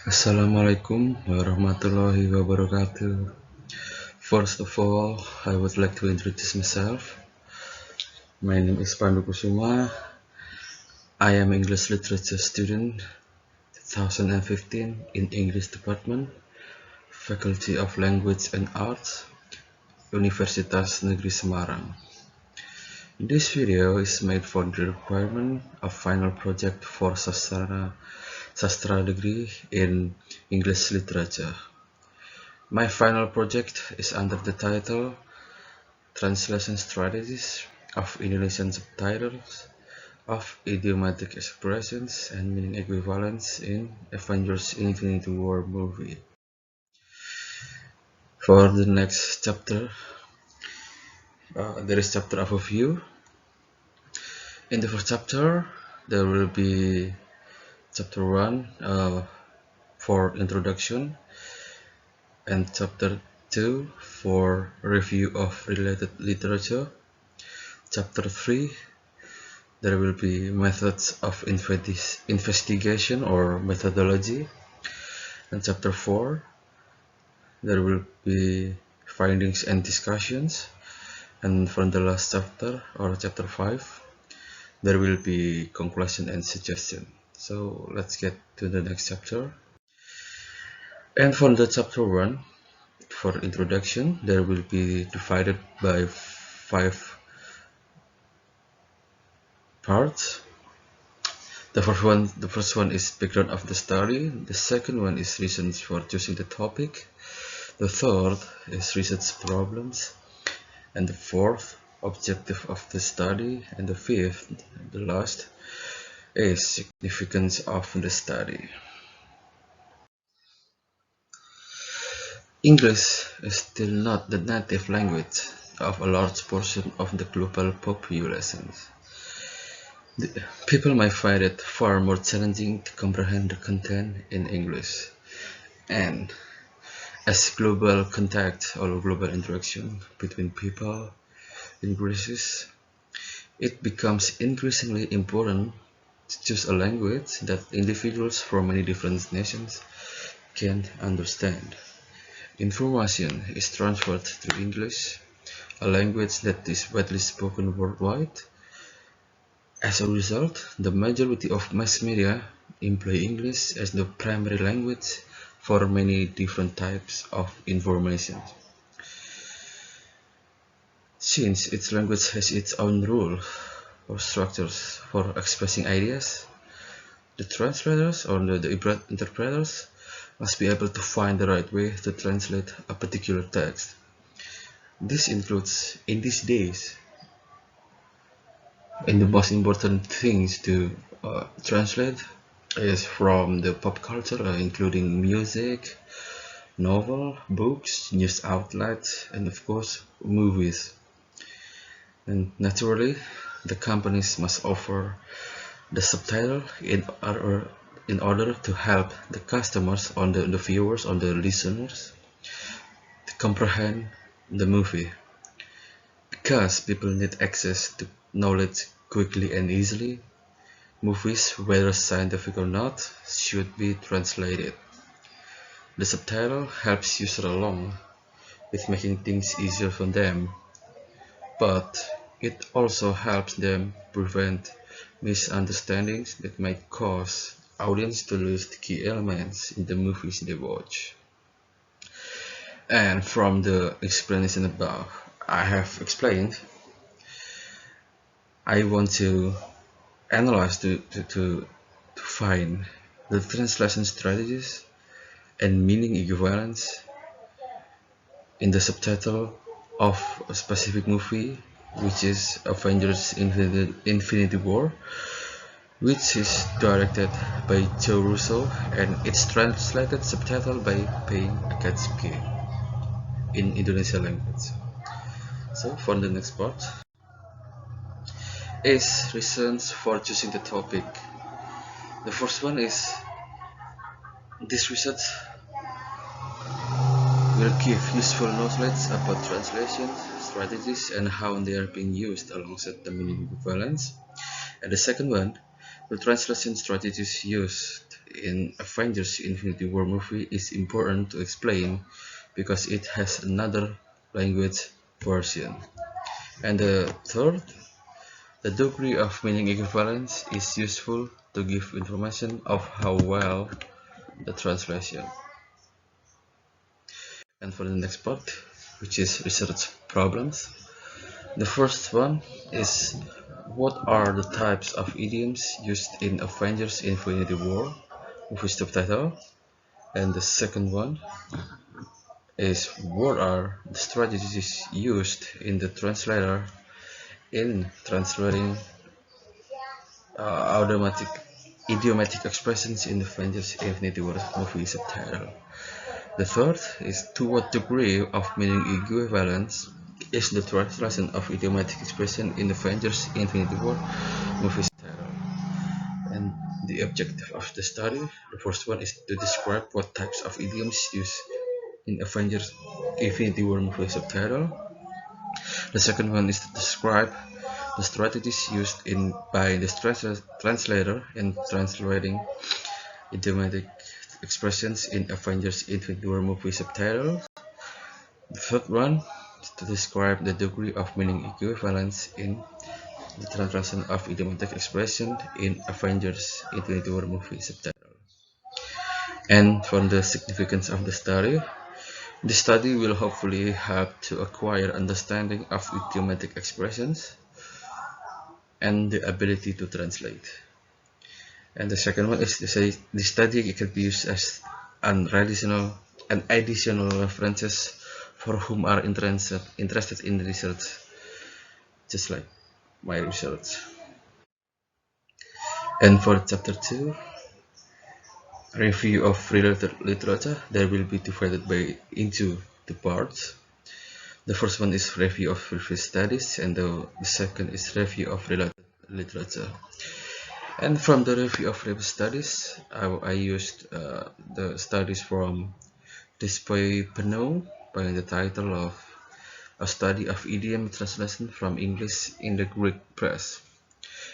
Assalamualaikum warahmatullahi wabarakatuh. First of all, I would like to introduce myself. My name is Pandhu Kusuma. I am English Literature student 2015 in English Department, Faculty of Language and Arts, Universitas Negeri Semarang. This video is made for the requirement of final project for Sastra degree in English Literature. My final project is under the title Translation Strategies of Indonesian Subtitles of Idiomatic Expressions and Meaning Equivalence in Avengers Infinity War movie. For the next chapter, there is chapter overview. In the first chapter, there will be chapter 1 for introduction and chapter 2 for review of related literature. Chapter 3, there will be methods of investigation or methodology. And chapter 4, there will be findings and discussions. And from the last chapter or chapter 5, there will be conclusion and suggestion. So let's get to the next chapter. And from the chapter 1, for introduction, there will be divided by 5 parts. The first one is background of the study. The second one is reasons for choosing the topic. The third is research problems. And the fourth, objective of the study. And the fifth, the last, is significance of the study. English is still not the native language of a large portion of the global population. People might find it far more challenging to comprehend the content in English, and as global contact or global interaction between people increases, it becomes increasingly important to choose a language that individuals from many different nations can understand. Information is transferred through English, a language that is widely spoken worldwide. As a result, the majority of mass media employ English as the primary language for many different types of information. Since each language has its own rules or structures for expressing ideas, the translators or the interpreters must be able to find the right way to translate a particular text. This includes, in these days, and the most important things to translate is from the pop culture, including music, novel, books, news outlets, and of course movies. And naturally, the companies must offer the subtitle in order to help the customers, on the viewers, on the listeners, to comprehend the movie. Because people need access to knowledge quickly and easily, movies, whether scientific or not, should be translated. The subtitle helps users along with making things easier for them, but it also helps them prevent misunderstandings that might cause audience to lose the key elements in the movies they watch. And from the explanation above, I have explained, I want to analyze to find the translation strategies and meaning equivalence in the subtitle of a specific movie, which is Avengers Infinity War, which is directed by Joe Russo, and it's translated subtitle by Payne Akatsuki in Indonesian language. So for the next part is reasons for choosing the topic. The first one is this research will give useful knowledge about translation strategies and how they are being used alongside the meaning equivalence. And the second one, the translation strategies used in Avengers Infinity War movie is important to explain because it has another language version. And the third, the degree of meaning equivalence is useful to give information of how well the translation. And for the next part, which is research problems, the first one is what are the types of idioms used in Avengers Infinity War movie subtitle, and the second one is what are the strategies used in the translator in translating automatic idiomatic expressions in Avengers Infinity War movie subtitle. The third is to what degree of meaning equivalence is the translation of idiomatic expression in Avengers Infinity War movie subtitle. And the objective of the study, the first one is to describe what types of idioms used in Avengers Infinity War movie subtitle. The second one is to describe the strategies used by the translator in translating idiomatic expressions in Avengers Infinity War movie subtitle. The third one is to describe the degree of meaning equivalence in the translation of idiomatic expression in Avengers Infinity War movie subtitle. And from the significance of the study will hopefully help to acquire understanding of idiomatic expressions and the ability to translate. And the second one is to say the study can be used as an additional references for whom are interested in research, just like my research. And for chapter 2, review of related literature, they will be divided into two parts. The first one is review of previous studies, and the second is review of related literature. And from the review of previous studies, I used the studies from Display Penuh by the title of A Study of Idiom Translation from English in the Greek Press.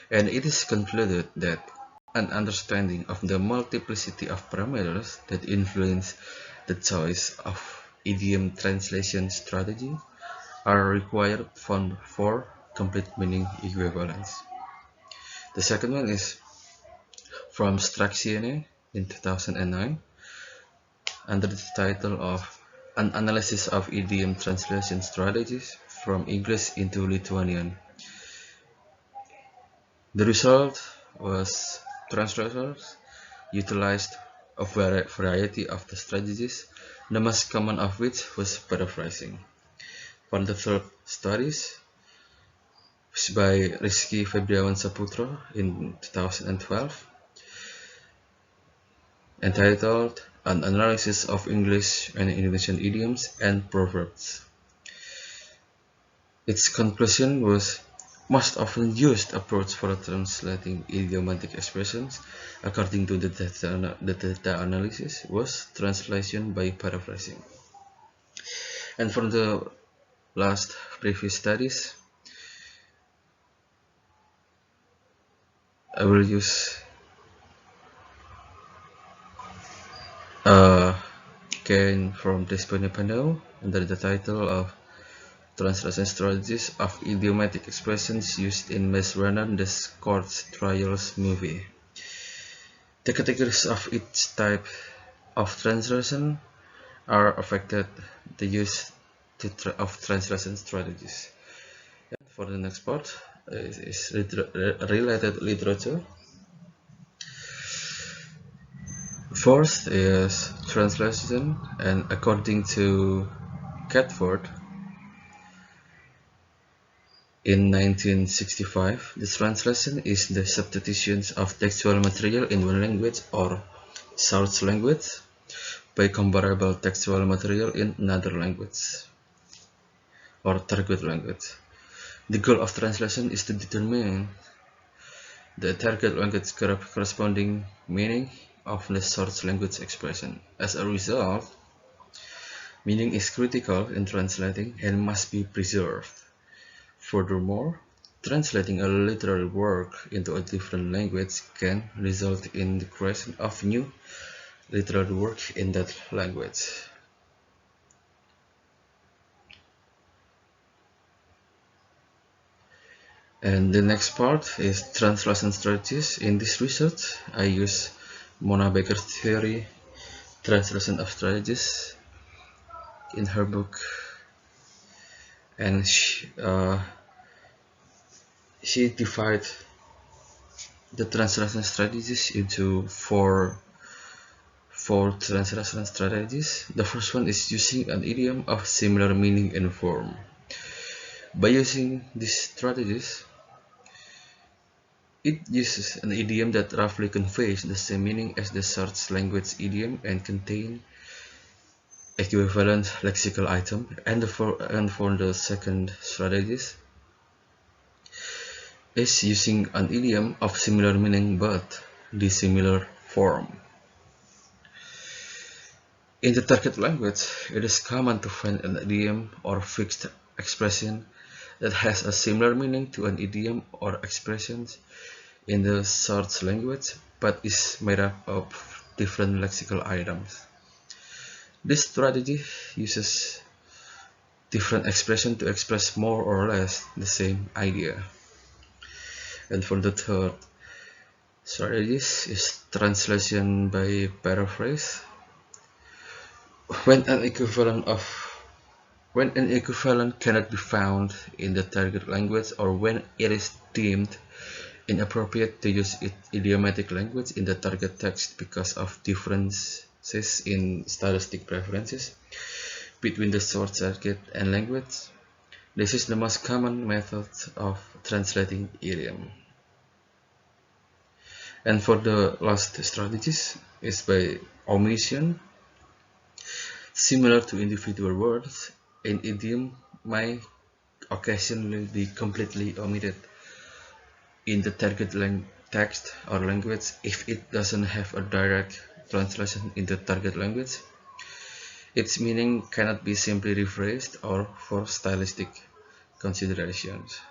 And it is concluded that an understanding of the multiplicity of parameters that influence the choice of idiom translation strategy are required for complete meaning equivalence. The second one is from Straxiene in 2009 under the title of An Analysis of Idiom Translation Strategies from English into Lithuanian. The result was translators utilized a variety of the strategies, the most common of which was paraphrasing. For the third studies was by Rizky Febriawan Saputra in 2012, entitled An Analysis of English and Indonesian Idioms and Proverbs. Its conclusion was most often used approach for translating idiomatic expressions, according to the data analysis, was translation by paraphrasing. And from the last previous studies, I will use again from Display Penuh under the title of Translation Strategies of Idiomatic Expressions Used in Maze Runner the Court Trials movie. The categories of each type of translation are affected the use of translation strategies. And for the next part is related literature. First is translation, and according to Catford, in 1965, the translation is the substitution of textual material in one language or source language by comparable textual material in another language or target language. The goal of translation is to determine the target language corresponding meaning of the source language expression. As a result, meaning is critical in translating and must be preserved. Furthermore, Translating a literary work into a different language can result in the creation of new literary work in that language. And the next part is translation strategies. In this research, I use Mona Baker's theory, translation of strategies, in her book, and she divided the translation strategies into four translation strategies. The first one is using an idiom of similar meaning and form. By using these strategies, it uses an idiom that roughly conveys the same meaning as the source language idiom and contain equivalent lexical item. And for the second strategies is using an idiom of similar meaning but dissimilar form. In the target language, it is common to find an idiom or fixed expression that has a similar meaning to an idiom or expressions in the source language but is made up of different lexical items. This strategy uses different expressions to express more or less the same idea. And for the third strategy is translation by paraphrase. When an equivalent cannot be found in the target language, or when it is deemed inappropriate to use idiomatic language in the target text because of differences in stylistic preferences between the source target and language, this is the most common method of translating idiom. And for the last strategies is by omission. Similar to individual words, an idiom may occasionally be completely omitted in the target text or language if it doesn't have a direct translation into target language. Its meaning cannot be simply rephrased or for stylistic considerations.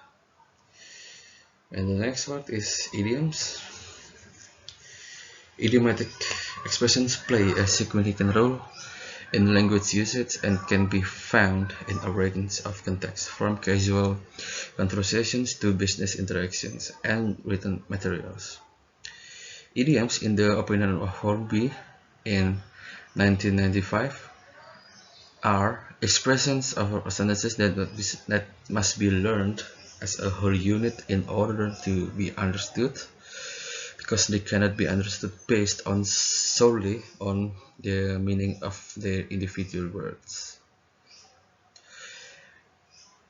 And the next part is idioms. Idiomatic expressions play a significant role in language usage and can be found in a range of contexts, from casual conversations to business interactions and written materials. Idioms, in the opinion of Hornby in 1995, are expressions of sentences that must be learned as a whole unit in order to be understood, because they cannot be understood based on solely on the meaning of their individual words.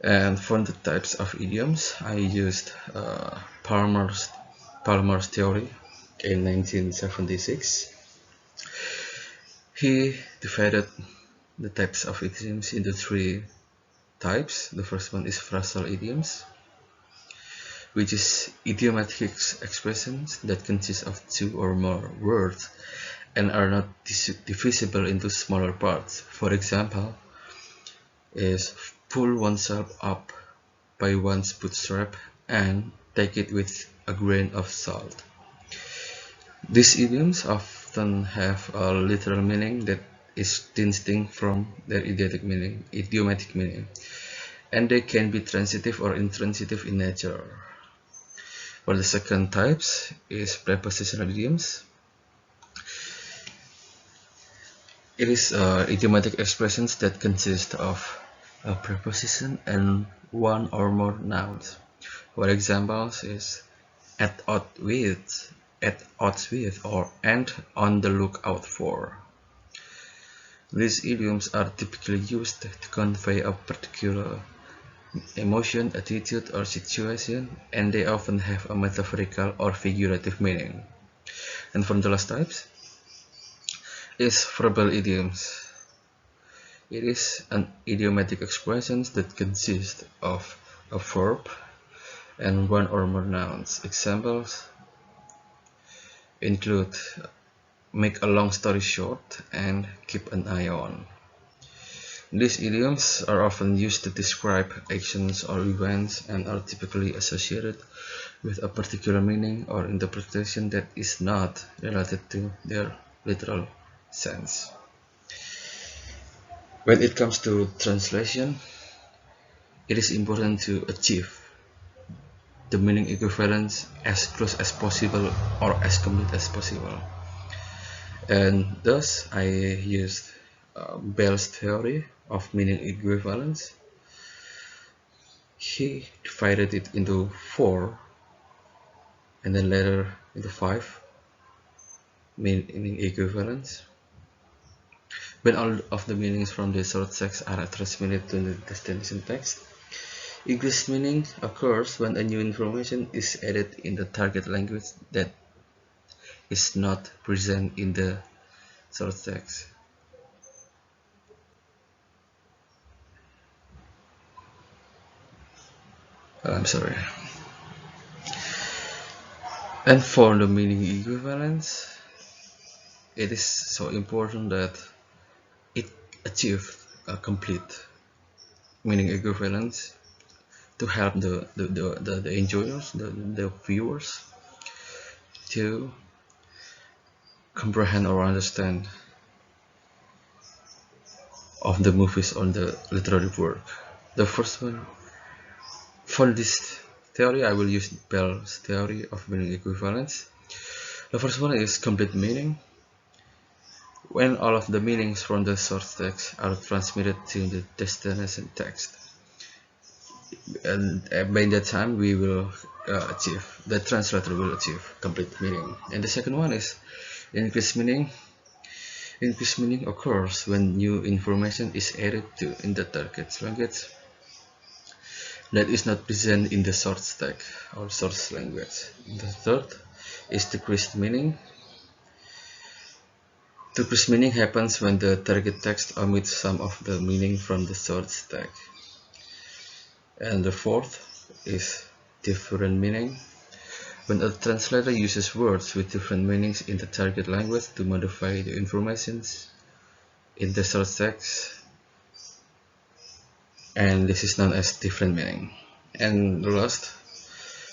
And for the types of idioms, I used Palmer's theory in 1976. He divided the types of idioms into three types. The first one is phrasal idioms, which is idiomatic expressions that consist of two or more words and are not divisible into smaller parts. For example, is pull oneself up by one's bootstrap and take it with a grain of salt. These idioms often have a literal meaning that is distinct from their idiomatic meaning, and they can be transitive or intransitive in nature. For the second types is prepositional idioms. It is idiomatic expressions that consist of a preposition and one or more nouns. For examples is at odds with, or and on the lookout for. These idioms are typically used to convey a particular emotion, attitude, or situation, and they often have a metaphorical or figurative meaning. And from the last types is verbal idioms. It is an idiomatic expression that consists of a verb and one or more nouns. Examples include make a long story short and keep an eye on. These idioms are often used to describe actions or events and are typically associated with a particular meaning or interpretation that is not related to their literal sense. When it comes to translation, it is important to achieve the meaning equivalence as close as possible or as complete as possible. And thus, I used Bell's theory of meaning equivalence. He divided it into 4 and then later into 5 meaning equivalence. When all of the meanings from the source text are transmitted to the destination text, English meaning occurs when a new information is added in the target language that is not present in the source text. I'm sorry. And for the meaning equivalence, it is so important that it achieves a complete meaning equivalence to help the enjoyers, the viewers, to comprehend or understand of the movies or the literary work. The first one, for this theory, I will use Bell's theory of meaning equivalence. The first one is complete meaning. When all of the meanings from the source text are transmitted to the destination text, and by that time we will the translator will achieve complete meaning. And the second one is increased meaning. Increased meaning occurs when new information is added to in the target language that is not present in the source text or source language. The third is decreased meaning. Decreased meaning happens when the target text omits some of the meaning from the source text. And the fourth is different meaning. When a translator uses words with different meanings in the target language to modify the information in the source text, and this is known as different meaning. And the last,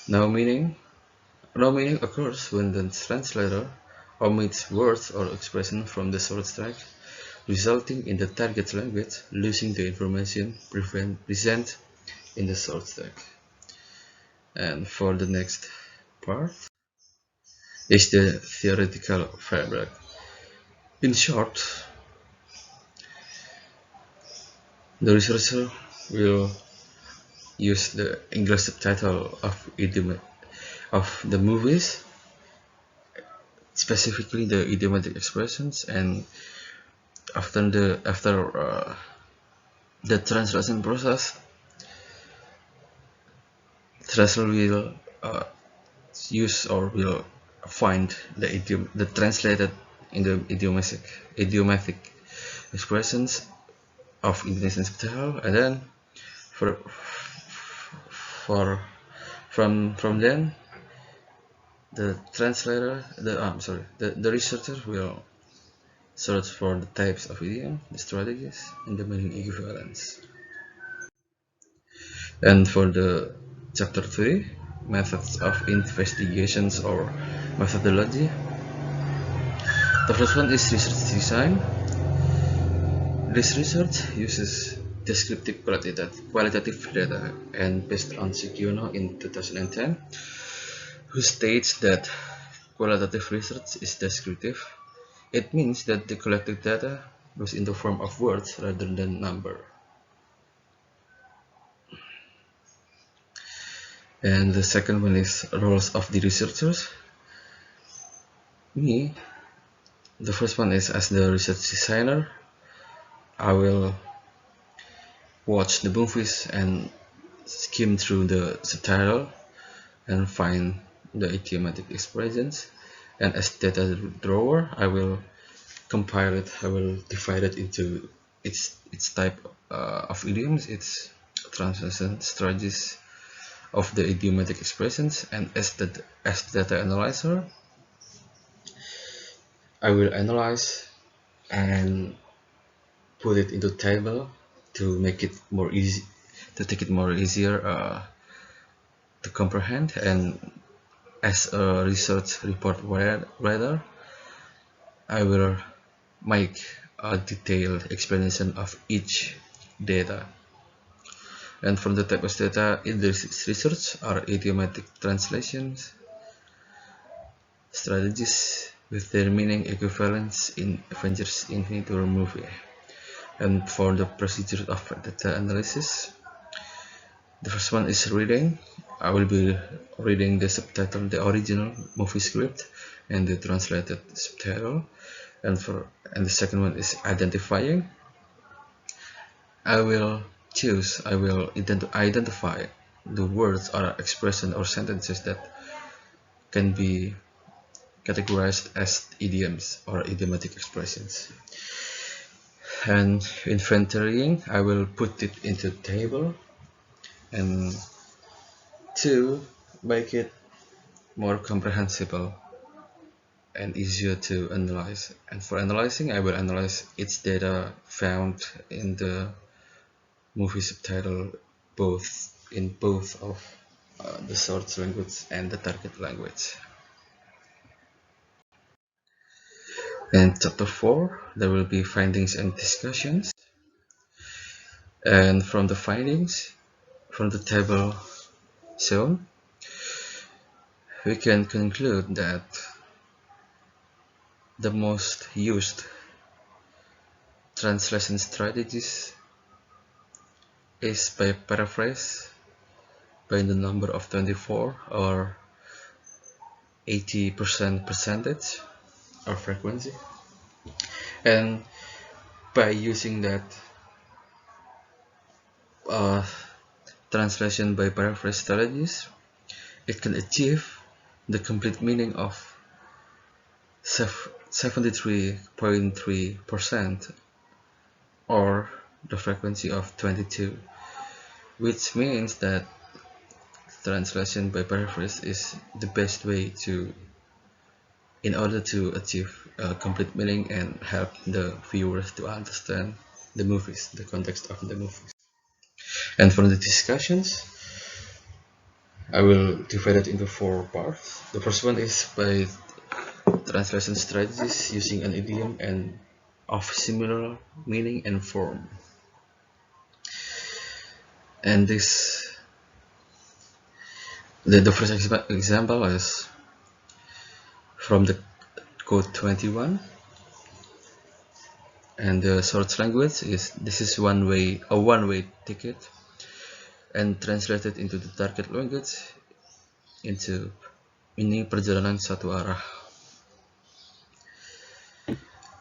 no meaning. No meaning occurs when the translator omits words or expressions from the source text, resulting in the target language losing the information present in the source text. And for the next part is the theoretical framework. In short, the researcher will use the English subtitle of the movies, specifically the idiomatic expressions, and after the translation process, translator will use or will find the translated in the idiomatic expressions of Indonesian subtitle, and then from then the translator, the researcher will search for the types of idiom, the strategies, and the meaning equivalence. And for the chapter 3, methods of investigations or methodology, the first one is research design. This research uses descriptive qualitative data, and based on Sugiono in 2010, who states that qualitative research is descriptive. It means that the collected data goes in the form of words rather than number. And the second one is roles of the researchers. Me, the first one is as the research designer. I will watch the movies and skim through the subtitle and find the idiomatic expressions, and as data drawer I will compile it. I will divide it into its type of idioms, its translation strategies of the idiomatic expressions, and as data analyzer I will analyze and put it into table to make it more easy, to take it more easier to comprehend. And as a research report writer, I will make a detailed explanation of each data. And from the type of data in this research are idiomatic translations, strategies with their meaning equivalence in Avengers Infinity War movie. And for the procedure of data analysis, the first one is reading. I will be reading the subtitle, the original movie script, and the translated subtitle. And the second one is identifying. I will identify the words or expression or sentences that can be categorized as idioms or idiomatic expressions. And inventorying, I will put it into table, and to make it more comprehensible and easier to analyze. And for analyzing, I will analyze its data found in the movie subtitle, in both of the source language and the target language. And chapter 4, there will be findings and discussions. And from the findings, from the table shown, we can conclude that the most used translation strategies is by paraphrase by the number of 24 or 80% percentage or frequency. And by using that translation by paraphrase strategies, it can achieve the complete meaning of 73.3% or the frequency of 22, which means that translation by paraphrase is the best way in order to achieve a complete meaning and help the viewers to understand the movies, the context of the movies. And for the discussions, I will divide it into 4 parts. The first one is by translation strategies using an idiom and of similar meaning and form. And the first example is from the code 21, and the source language is this is a one-way ticket, and translated into the target language into ini perjalanan satu arah.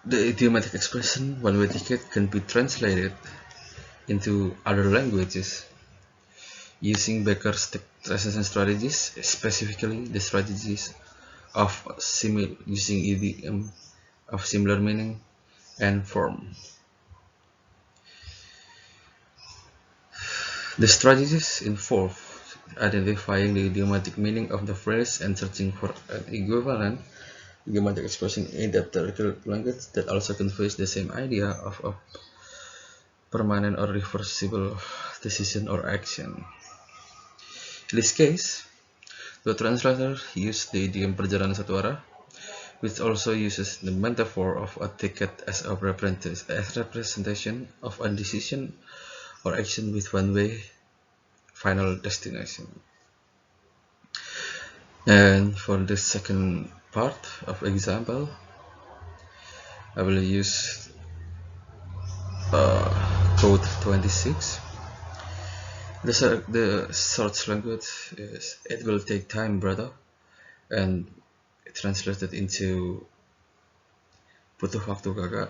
The idiomatic expression one-way ticket can be translated into other languages using Becker's translation strategies, specifically the strategies of using idiom of similar meaning and form. The strategies involve identifying the idiomatic meaning of the phrase and searching for an equivalent idiomatic expression in that target language that also conveys the same idea of a permanent or reversible decision or action. In this case, the translator used the idiom perjalanan satu arah, which also uses the metaphor of a ticket as a representation of a decision or action with one-way final destination. And for the second part of example, I will use code 26. The source language is "it will take time, brother," and translated into butuh waktu kakak.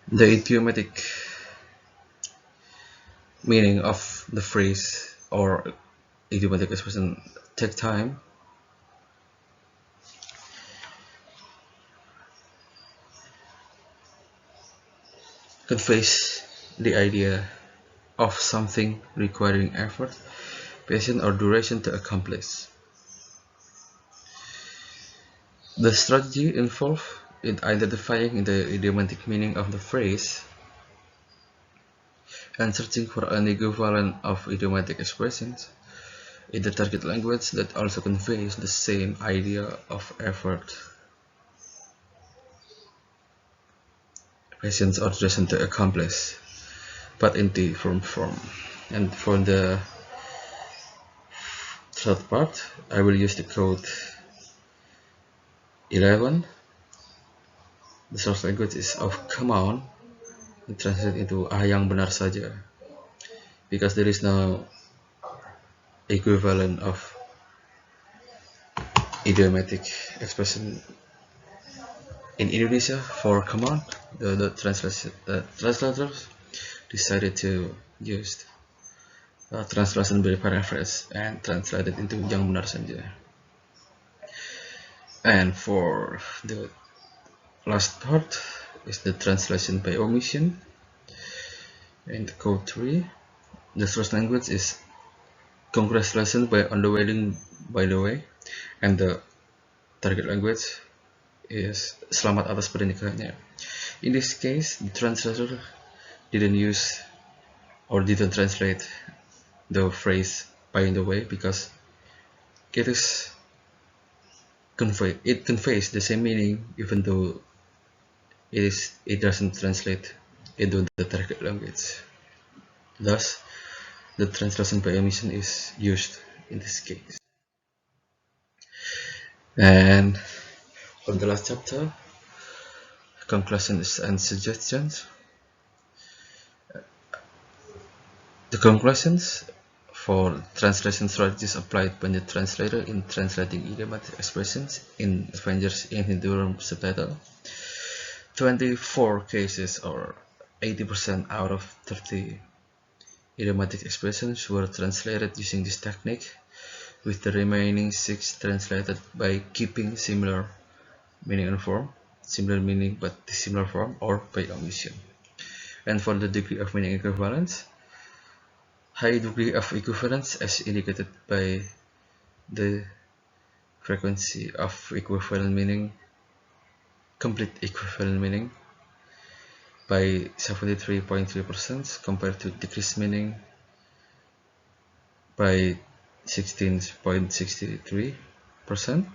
The idiomatic meaning of the phrase or idiomatic expression "take time" conveys the idea of something requiring effort, patience, or duration to accomplish. The strategy involved in identifying the idiomatic meaning of the phrase and searching for an equivalent of idiomatic expressions in the target language that also conveys the same idea of effort, patience, or duration to accomplish, but in different form. And for the third part, I will use the code 11. The source language is of come on, and translate into yang benar saja, because there is no equivalent of idiomatic expression in Indonesia for come on. The translators decided to use translation by paraphrase and translate it into yang benar saja. And for the last part is the translation by omission. In the code 3, the source language is congratulations by underwhelming by the way, and the target language is selamat atas pernikahannya. In this case, the translator didn't use or didn't translate the phrase by the way because it conveys the same meaning even though it doesn't translate into the target language. Thus, the translation by omission is used in this case. And for the last chapter, conclusions and suggestions. The conclusions for translation strategies applied by the translator in translating idiomatic expressions in Avengers in Hindu subtitle. 24 cases or 80% out of 30 idiomatic expressions were translated using this technique, with the remaining 6 translated by keeping similar meaning and form, similar meaning but dissimilar form, or by omission. And for the degree of meaning equivalence, high degree of equivalence as indicated by the frequency of equivalent meaning, complete equivalent meaning by 73.3% compared to decreased meaning by 16.63%,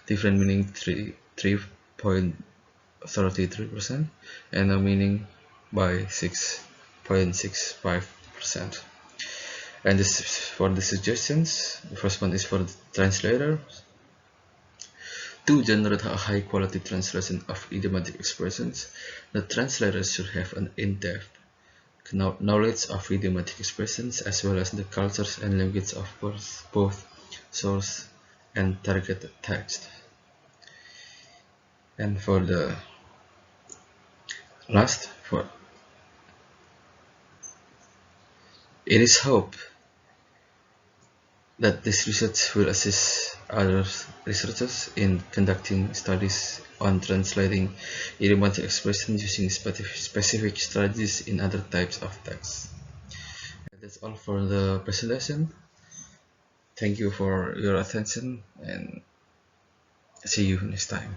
different meaning 3.33%, and no meaning by 6.65%. And this for the suggestions. The first one is for the translator. To generate a high quality translation of idiomatic expressions, the translator should have an in-depth knowledge of idiomatic expressions as well as the cultures and language of both source and target text. And for the last, it is hoped that this research will assist other researchers in conducting studies on translating idiomatic expressions using specific strategies in other types of text. And that's all for the presentation. Thank you for your attention and see you next time.